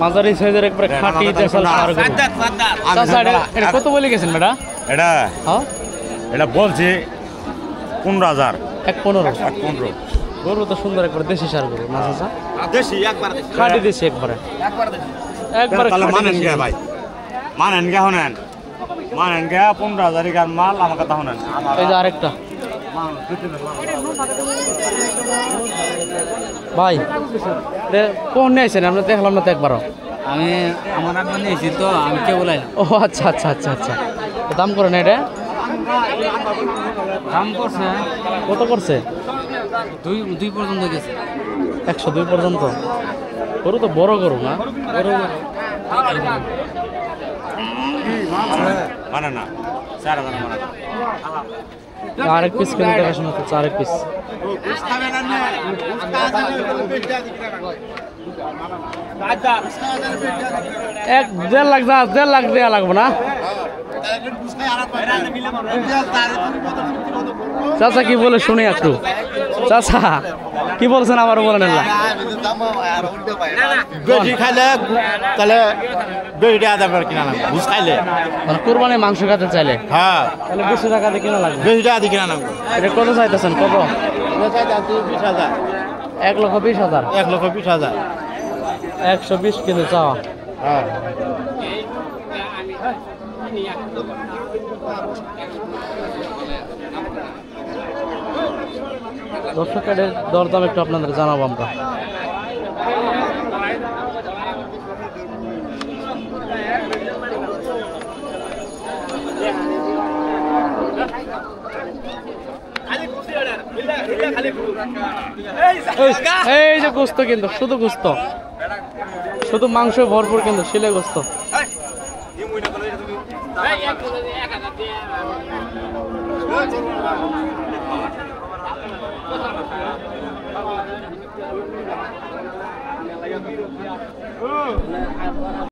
মাঝারি সাইজের একবারে খাঁটি দেশাল ষাঁড় গরু। চাচা এটা কত বলে গেছেন বেটা? এটা হ্যাঁ এটা বলছি 15,000। 1.15 গরু তো সুন্দর একবার দেশি ষাঁড় গরু না চাচা? দেশি একবার খাঁটি দেশি একবারে একবারে তাহলে খাঁটি মানেন দেশি। গে ভাই, মানেন গে হনেন, মানেন গে 15,000 টাকার মাল আমাকে তা হনেন। এই যে আরেকটা ভাই কোন নিয়েছেন আপনি? দেখলাম না তো একবারও। আমি আমার আব্বা নিয়েছি তো আমি কে বলাইলাম। ও আচ্ছা আচ্ছা আচ্ছা আচ্ছা দাম করে না এটা? দাম করছে কত করছে? 2 পর্যন্ত গেছে। 102 পর্যন্ত। গরু তো বড় গরু না? মানে না 4,000 মানে না। আরেক পিস কিনে দেখাশোনা করছে, আরেক পিস। এক 1.5 লাখ 1.5 লাখ দেওয়া লাগবে না? চাচা কি বলে শুনি একটু। চাচা কি বলছেন আবার বলেন না। বেশি খাইলে তাহলে বেশি টাকা দেবে কিনা না, ঘুষ খাইলে মানে কোরবানি মাংস খেতে চাইলে হ্যাঁ তাহলে বেশি টাকা দিয়ে কিনা লাগবে। বেশি টাকা দিয়ে কিনা না। এটা কত চাইতেছেন? কত? 20,000। 1,20,000। 1,20,000। 120 কিন্তু চাওয়া। হ্যাঁ দর্শকের দরদাম একটু আপনাদের জানাবো আমরা। এই যে গোস্ত কিন্তু শুধু গোস্ত, শুধু মাংস ভরপুর কিন্তু শিলে গোস্ত।